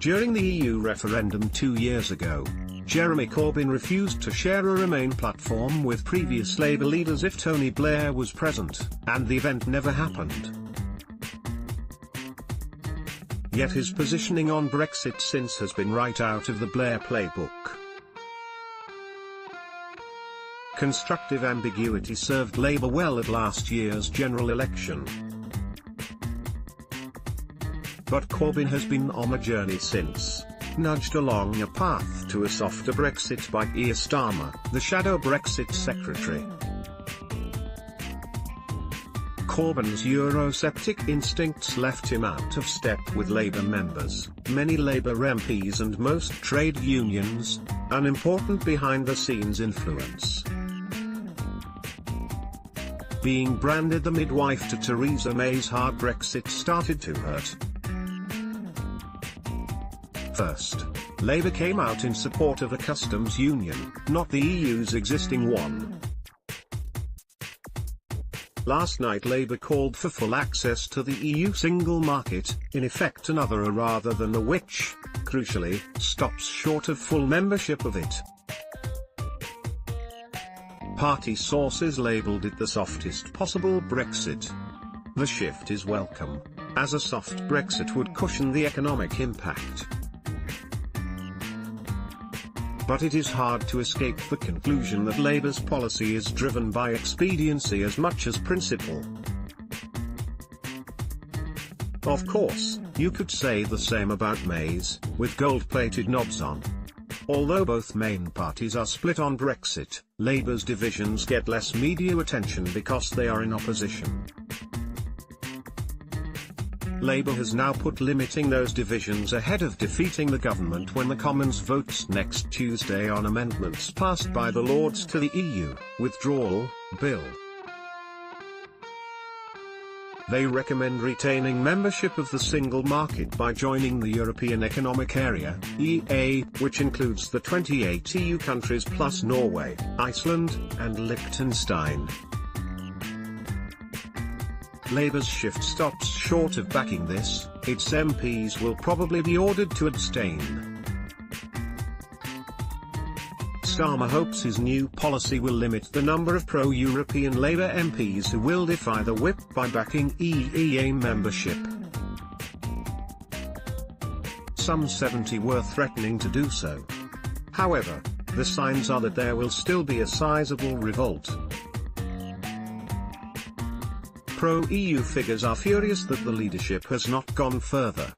During the EU referendum 2 years ago, Jeremy Corbyn refused to share a Remain platform with previous Labour leaders if Tony Blair was present, and the event never happened. Yet his positioning on Brexit since has been right out of the Blair playbook. Constructive ambiguity served Labour well at last year's general election. But Corbyn has been on a journey since, nudged along a path to a softer Brexit by Keir Starmer, the shadow Brexit secretary. Corbyn's Eurosceptic instincts left him out of step with Labour members, many Labour MPs and most trade unions, an important behind-the-scenes influence. Being branded the midwife to Theresa May's hard Brexit started to hurt. First, Labour came out in support of a customs union, not the EU's existing one. Last night Labour called for full access to the EU single market, in effect another rather than a which, crucially, stops short of full membership of it. Party sources labelled it the softest possible Brexit. The shift is welcome, as a soft Brexit would cushion the economic impact. But it is hard to escape the conclusion that Labour's policy is driven by expediency as much as principle. Of course, you could say the same about May's, with gold-plated knobs on. Although both main parties are split on Brexit, Labour's divisions get less media attention because they are in opposition. Labour has now put limiting those divisions ahead of defeating the government when the Commons votes next Tuesday on amendments passed by the Lords to the EU Withdrawal Bill. They recommend retaining membership of the single market by joining the European Economic Area, EA, which includes the 28 EU countries plus Norway, Iceland, and Liechtenstein. Labour's shift stops short of backing this, its MPs will probably be ordered to abstain. Starmer hopes his new policy will limit the number of pro-European Labour MPs who will defy the whip by backing EEA membership. Some 70 were threatening to do so. However, the signs are that there will still be a sizable revolt. Pro-EU figures are furious that the leadership has not gone further.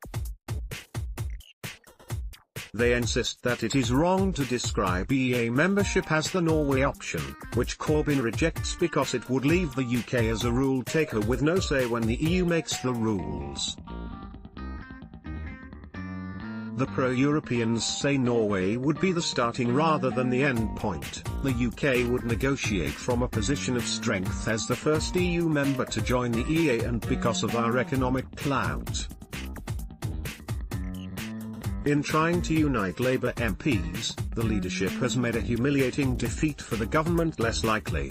They insist that it is wrong to describe EEA membership as the Norway option, which Corbyn rejects because it would leave the UK as a rule taker with no say when the EU makes the rules. The pro-Europeans say Norway would be the starting rather than the end point. The UK would negotiate from a position of strength as the first EU member to join the EEA and because of our economic clout. In trying to unite Labour MPs, the leadership has made a humiliating defeat for the government less likely.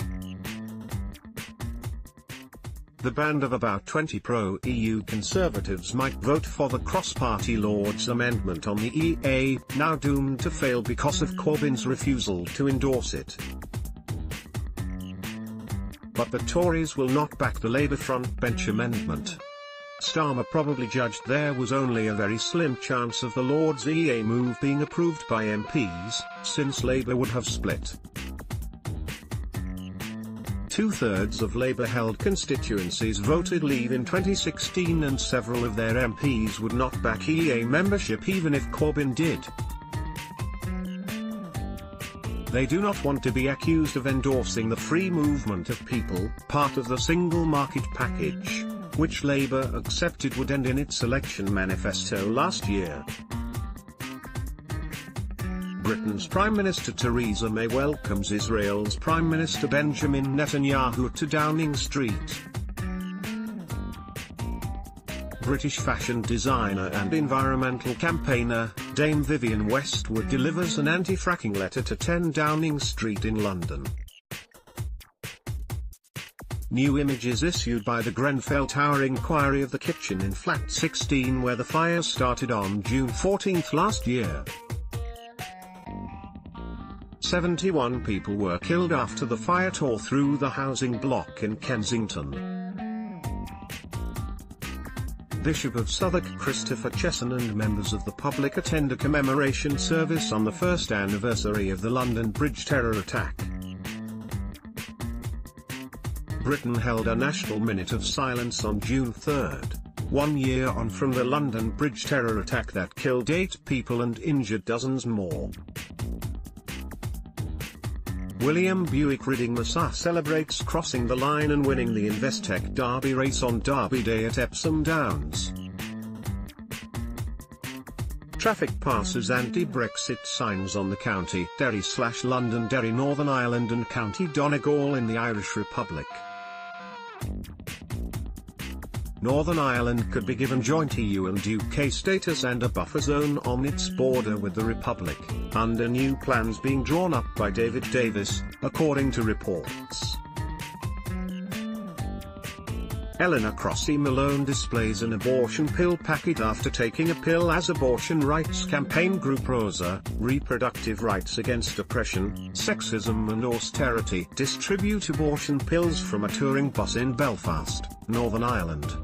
The band of about 20 pro-EU Conservatives might vote for the cross-party Lords' amendment on the EEA, now doomed to fail because of Corbyn's refusal to endorse it. But the Tories will not back the Labour frontbench amendment. Starmer probably judged there was only a very slim chance of the Lords' EEA move being approved by MPs, since Labour would have split. Two-thirds of Labour-held constituencies voted Leave in 2016 and several of their MPs would not back EEA membership even if Corbyn did. They do not want to be accused of endorsing the free movement of people, part of the single market package, which Labour accepted would end in its election manifesto last year. Britain's Prime Minister Theresa May welcomes Israel's Prime Minister Benjamin Netanyahu to Downing Street. British fashion designer and environmental campaigner, Dame Vivienne Westwood delivers an anti-fracking letter to 10 Downing Street in London. New images issued by the Grenfell Tower inquiry of the kitchen in Flat 16 where the fire started on June 14 last year. 71 people were killed after the fire tore through the housing block in Kensington. Bishop of Southwark Christopher Chesson and members of the public attend a commemoration service on the first anniversary of the London Bridge terror attack. Britain held a national minute of silence on June 3, 1 year on from the London Bridge terror attack that killed 8 people and injured dozens more. William Buick Reading Massa celebrates crossing the line and winning the Investec Derby race on Derby Day at Epsom Downs. Traffic passes anti-Brexit signs on the County Derry/Londonderry, Northern Ireland and County Donegal in the Irish Republic. Northern Ireland could be given joint EU and UK status and a buffer zone on its border with the Republic, under new plans being drawn up by David Davis, according to reports. Eleanor Crossy Malone displays an abortion pill packet after taking a pill as abortion rights campaign group Rosa, Reproductive Rights Against Oppression, Sexism and Austerity distribute abortion pills from a touring bus in Belfast, Northern Ireland.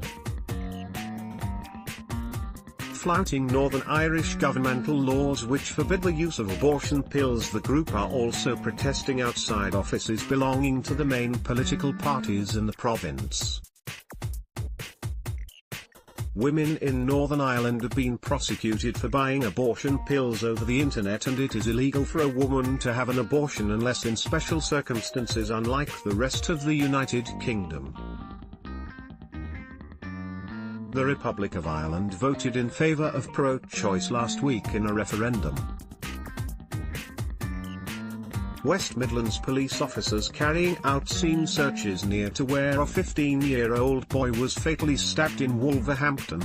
Flouting Northern Irish governmental laws which forbid the use of abortion pills, the group are also protesting outside offices belonging to the main political parties in the province. Women in Northern Ireland have been prosecuted for buying abortion pills over the internet, and it is illegal for a woman to have an abortion unless in special circumstances, unlike the rest of the United Kingdom. The Republic of Ireland voted in favour of pro-choice last week in a referendum. West Midlands police officers carrying out scene searches near to where a 15-year-old boy was fatally stabbed in Wolverhampton.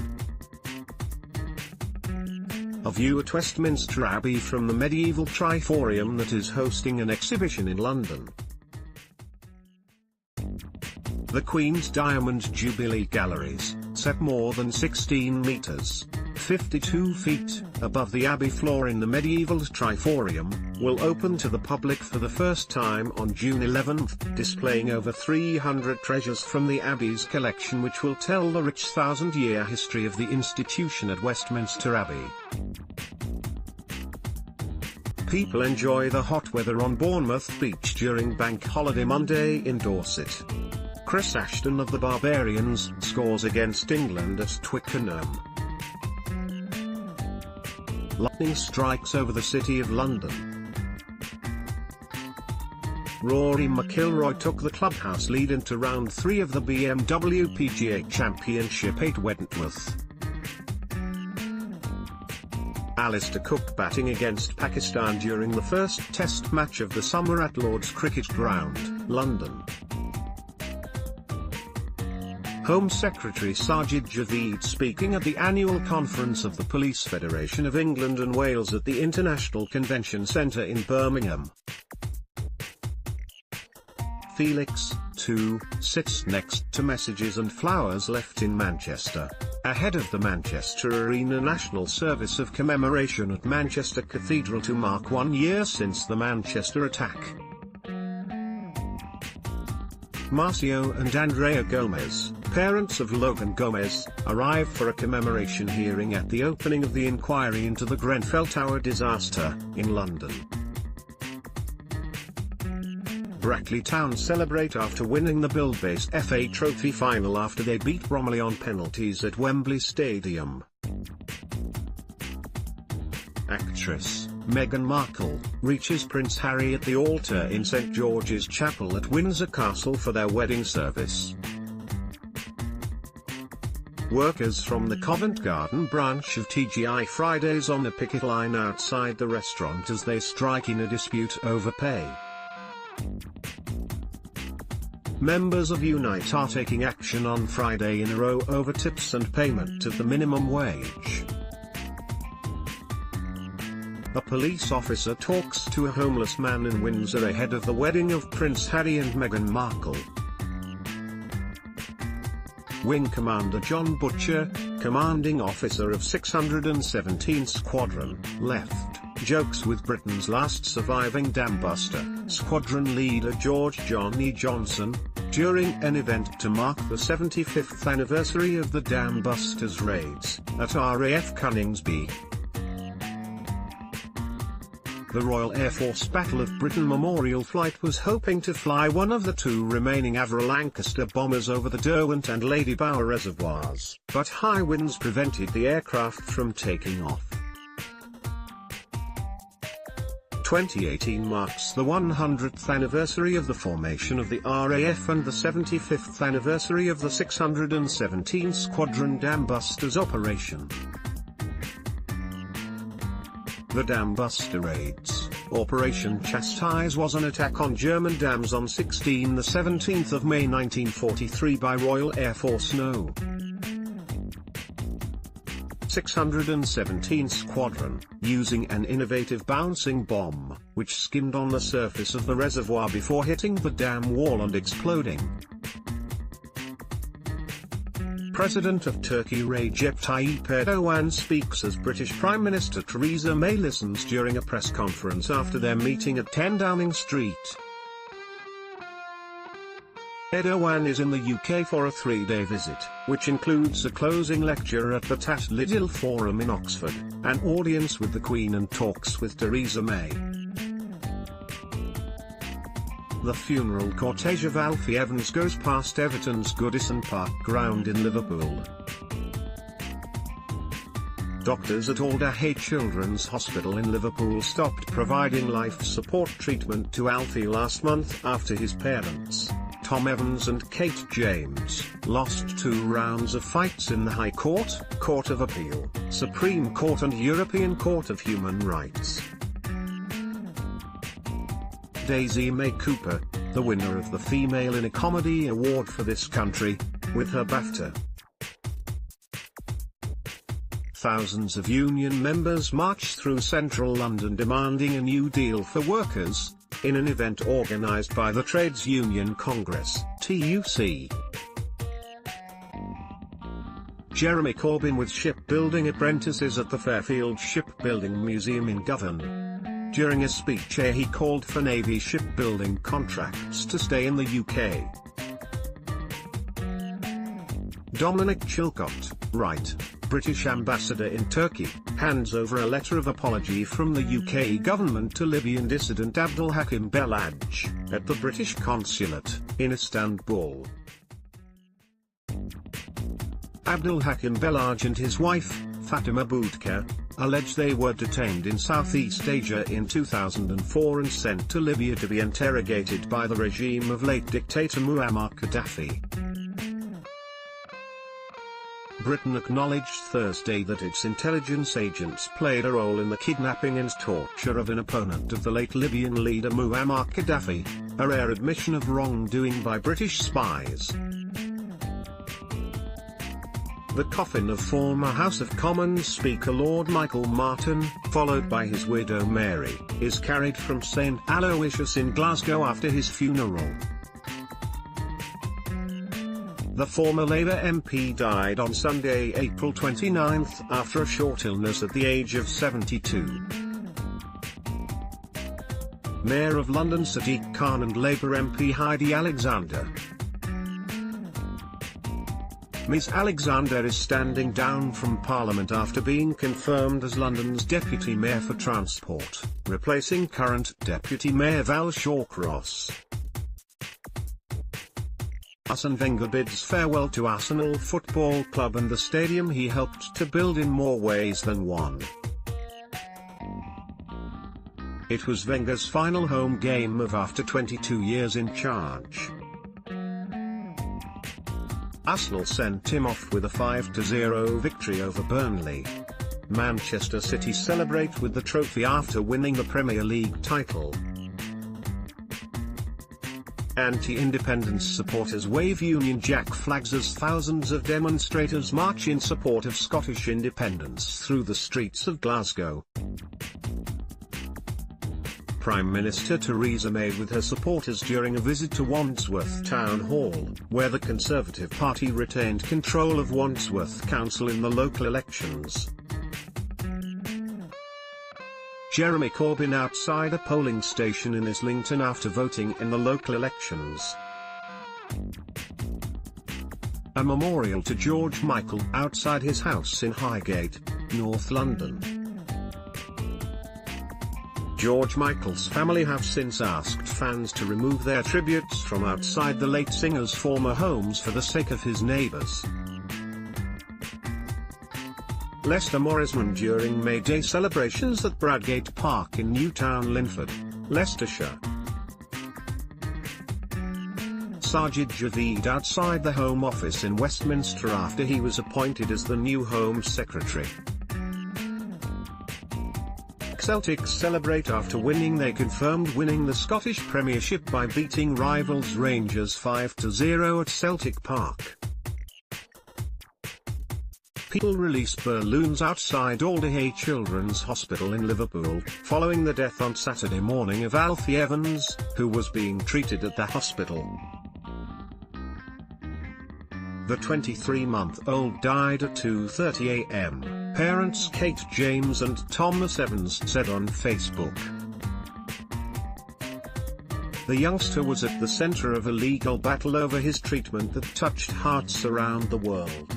A view at Westminster Abbey from the medieval Triforium that is hosting an exhibition in London. The Queen's Diamond Jubilee Galleries, set more than 16 metres, 52 feet, above the Abbey floor in the medieval Triforium, will open to the public for the first time on June 11, displaying over 300 treasures from the Abbey's collection which will tell the rich 1,000-year history of the institution at Westminster Abbey. People enjoy the hot weather on Bournemouth Beach during Bank Holiday Monday in Dorset. Chris Ashton of the Barbarians scores against England at Twickenham. Lightning strikes over the City of London. Rory McIlroy took the clubhouse lead into round 3 of the BMW PGA Championship at Wentworth. Alistair Cook batting against Pakistan during the first Test match of the summer at Lord's Cricket Ground, London. Home Secretary Sajid Javid speaking at the annual conference of the Police Federation of England and Wales at the International Convention Centre in Birmingham. Felix, too, sits next to messages and flowers left in Manchester, ahead of the Manchester Arena National Service of Commemoration at Manchester Cathedral to mark 1 year since the Manchester attack. Marcio and Andrea Gomez, parents of Logan Gomez, arrived for a commemoration hearing at the opening of the inquiry into the Grenfell Tower disaster, in London. Brackley Town celebrate after winning the Build-based FA Trophy final after they beat Bromley on penalties at Wembley Stadium. Actress Meghan Markle reaches Prince Harry at the altar in St George's Chapel at Windsor Castle for their wedding service. Workers from the Covent Garden branch of TGI Fridays on the picket line outside the restaurant as they strike in a dispute over pay. Members of Unite are taking action on Friday in a row over tips and payment of the minimum wage. A police officer talks to a homeless man in Windsor ahead of the wedding of Prince Harry and Meghan Markle. Wing Commander John Butcher, commanding officer of 617th Squadron, left jokes with Britain's last surviving dambuster, Squadron leader George "Johnny" Johnson, during an event to mark the 75th anniversary of the dambusters' raids at RAF Coningsby. The Royal Air Force Battle of Britain Memorial Flight was hoping to fly one of the two remaining Avro Lancaster bombers over the Derwent and Lady Bower reservoirs, but high winds prevented the aircraft from taking off. 2018 marks the 100th anniversary of the formation of the RAF and the 75th anniversary of the 617th Squadron Dambusters operation. The Dambuster Raids, Operation Chastise, was an attack on German dams on 17 May 1943 by Royal Air Force No. 617th Squadron, using an innovative bouncing bomb, which skimmed on the surface of the reservoir before hitting the dam wall and exploding. President of Turkey Recep Tayyip Erdogan speaks as British Prime Minister Theresa May listens during a press conference after their meeting at 10 Downing Street. Erdogan is in the UK for a 3-day visit, which includes a closing lecture at the Tat Lidl Forum in Oxford, an audience with the Queen and talks with Theresa May. The funeral cortege of Alfie Evans goes past Everton's Goodison Park ground in Liverpool. Doctors at Alder Hey Children's Hospital in Liverpool stopped providing life support treatment to Alfie last month after his parents, Tom Evans and Kate James, lost 2 rounds of fights in the High Court, Court of Appeal, Supreme Court and European Court of Human Rights. Daisy May Cooper, the winner of the Female in a Comedy Award for this country, with her BAFTA. Thousands of union members marched through central London demanding a new deal for workers, in an event organised by the Trades Union Congress, TUC. Jeremy Corbyn with shipbuilding apprentices at the Fairfield Shipbuilding Museum in Govan. During a speech he called for Navy shipbuilding contracts to stay in the UK. Dominic Chilcott, right, British ambassador in Turkey, hands over a letter of apology from the UK government to Libyan dissident Abdul Hakim Belhaj, at the British consulate, in Istanbul. Abdul Hakim Belhaj and his wife, Fatima Boudka, allege they were detained in Southeast Asia in 2004 and sent to Libya to be interrogated by the regime of late dictator Muammar Gaddafi. Britain acknowledged Thursday that its intelligence agents played a role in the kidnapping and torture of an opponent of the late Libyan leader Muammar Gaddafi, a rare admission of wrongdoing by British spies. The coffin of former House of Commons Speaker Lord Michael Martin, followed by his widow Mary, is carried from St Aloysius in Glasgow after his funeral. The former Labour MP died on Sunday, April 29, after a short illness at the age of 72. Mayor of London Sadiq Khan and Labour MP Heidi Alexander. Ms Alexander is standing down from Parliament after being confirmed as London's Deputy Mayor for Transport, replacing current Deputy Mayor Val Shawcross. Arsene Wenger bids farewell to Arsenal Football Club and the stadium he helped to build in more ways than one. It was Wenger's final home game of after 22 years in charge. Arsenal sent him off with a 5-0 victory over Burnley. Manchester City celebrate with the trophy after winning the Premier League title. Anti-independence supporters wave Union Jack flags as thousands of demonstrators march in support of Scottish independence through the streets of Glasgow. Prime Minister Theresa May with her supporters during a visit to Wandsworth Town Hall, where the Conservative Party retained control of Wandsworth Council in the local elections. Jeremy Corbyn outside a polling station in Islington after voting in the local elections. A memorial to George Michael outside his house in Highgate, North London. George Michael's family have since asked fans to remove their tributes from outside the late singer's former homes for the sake of his neighbours. Leicester Morrisman during May Day celebrations at Bradgate Park in Newtown, Linford, Leicestershire. Sajid Javid outside the Home Office in Westminster after he was appointed as the new Home Secretary. Celtic celebrate after winning. They confirmed winning the Scottish Premiership by beating rivals Rangers 5-0 at Celtic Park. People release balloons outside Alderhay Children's Hospital in Liverpool, following the death on Saturday morning of Alfie Evans, who was being treated at the hospital. The 23-month-old died at 2:30 a.m., parents Kate James and Thomas Evans said on Facebook. The youngster was at the center of a legal battle over his treatment that touched hearts around the world.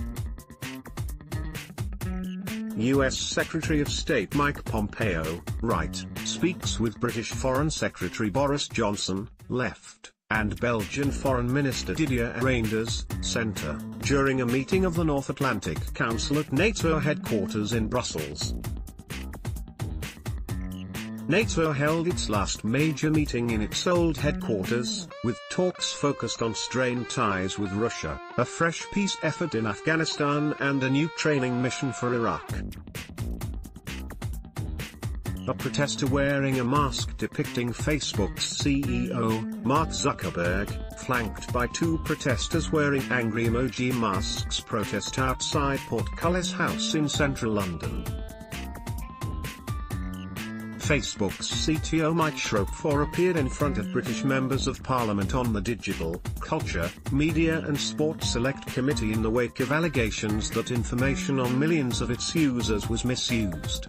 U.S. Secretary of State Mike Pompeo, right, speaks with British Foreign Secretary Boris Johnson, left, and Belgian Foreign Minister Didier Reynders, centre, during a meeting of the North Atlantic Council at NATO headquarters in Brussels. NATO held its last major meeting in its old headquarters, with talks focused on strained ties with Russia, a fresh peace effort in Afghanistan and a new training mission for Iraq. A protester wearing a mask depicting Facebook's CEO, Mark Zuckerberg, flanked by two protesters wearing angry emoji masks protest outside Portcullis House in central London. Facebook's CTO Mike Schroepfer appeared in front of British members of Parliament on the Digital, Culture, Media and Sport Select Committee in the wake of allegations that information on millions of its users was misused.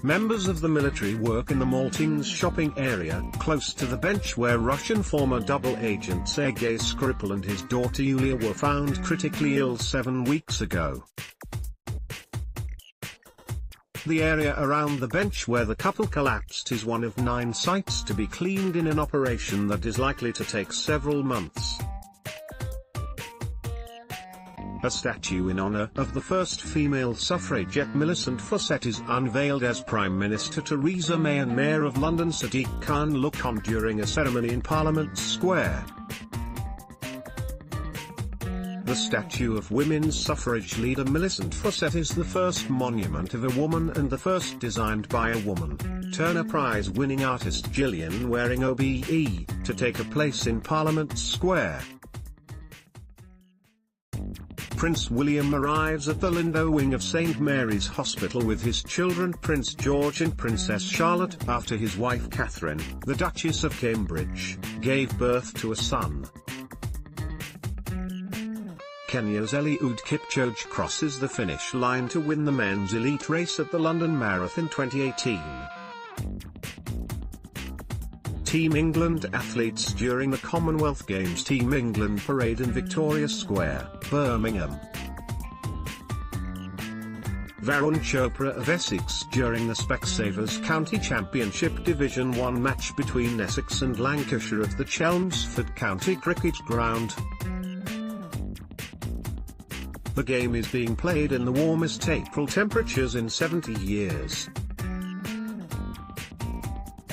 Members of the military work in the Maltings shopping area, close to the bench where Russian former double agent Sergei Skripal and his daughter Yulia were found critically ill 7 weeks ago. The area around the bench where the couple collapsed is one of 9 sites to be cleaned in an operation that is likely to take several months. A statue in honor of the first female suffragette Millicent Fawcett is unveiled as Prime Minister Theresa May and Mayor of London Sadiq Khan look on during a ceremony in Parliament Square. The statue of women's suffrage leader Millicent Fawcett is the first monument of a woman and the first designed by a woman, Turner Prize-winning artist Gillian Waring OBE, to take a place in Parliament Square. Prince William arrives at the Lindo wing of St Mary's Hospital with his children Prince George and Princess Charlotte after his wife Catherine, the Duchess of Cambridge, gave birth to a son. Kenya's Eliud Kipchoge crosses the finish line to win the men's elite race at the London Marathon 2018. Team England athletes during the Commonwealth Games. Team England parade in Victoria Square, Birmingham. Varun Chopra of Essex during the Specsavers County Championship Division 1 match between Essex and Lancashire at the Chelmsford County Cricket Ground. The game is being played in the warmest April temperatures in 70 years.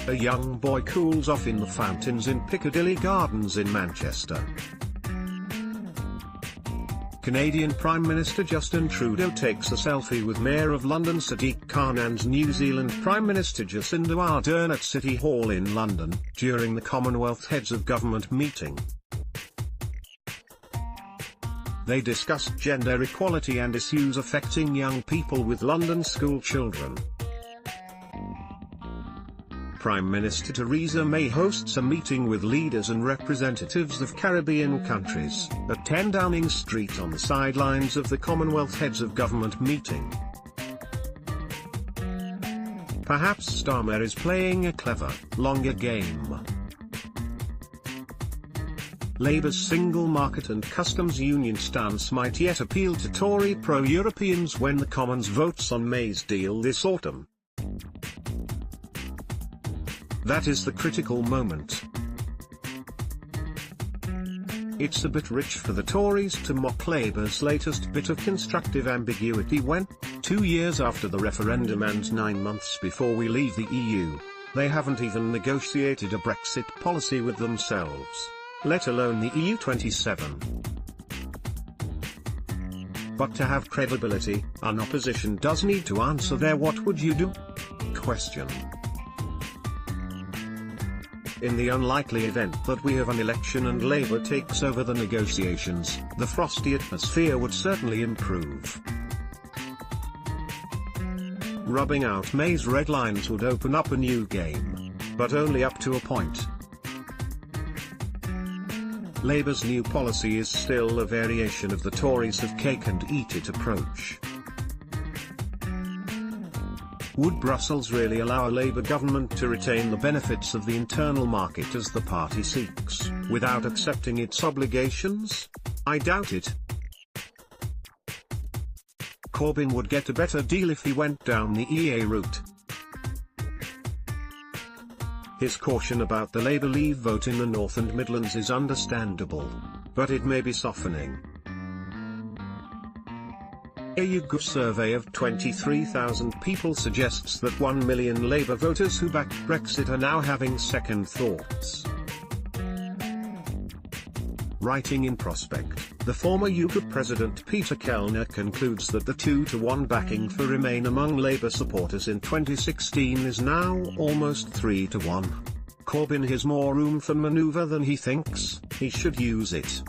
A young boy cools off in the fountains in Piccadilly Gardens in Manchester. Canadian Prime Minister Justin Trudeau takes a selfie with Mayor of London Sadiq Khan and New Zealand Prime Minister Jacinda Ardern at City Hall in London, during the Commonwealth Heads of Government meeting. They discussed gender equality and issues affecting young people with London school children. Prime Minister Theresa May hosts a meeting with leaders and representatives of Caribbean countries at 10 Downing Street on the sidelines of the Commonwealth Heads of Government meeting. Perhaps Starmer is playing a clever, longer game. Labour's single market and customs union stance might yet appeal to Tory pro-Europeans when the Commons votes on May's deal this autumn. That is the critical moment. It's a bit rich for the Tories to mock Labour's latest bit of constructive ambiguity when, 2 years after the referendum and 9 months before we leave the EU, they haven't even negotiated a Brexit policy with themselves, let alone the EU 27. But to have credibility, an opposition does need to answer their "what would you do?" question. In the unlikely event that we have an election and Labour takes over the negotiations, the frosty atmosphere would certainly improve. Rubbing out May's red lines would open up a new game, but only up to a point. Labour's new policy is still a variation of the Tories' have cake and eat it approach. Would Brussels really allow a Labour government to retain the benefits of the internal market as the party seeks, without accepting its obligations? I doubt it. Corbyn would get a better deal if he went down the EA route. His caution about the Labour Leave vote in the North and Midlands is understandable, but it may be softening. A YouGov survey of 23,000 people suggests that 1 million Labour voters who backed Brexit are now having second thoughts. Writing in Prospect, the former YouGov president Peter Kellner concludes that the 2-to-1 backing for Remain among Labour supporters in 2016 is now almost 3-to-1. Corbyn has more room for manoeuvre than he thinks. He should use it.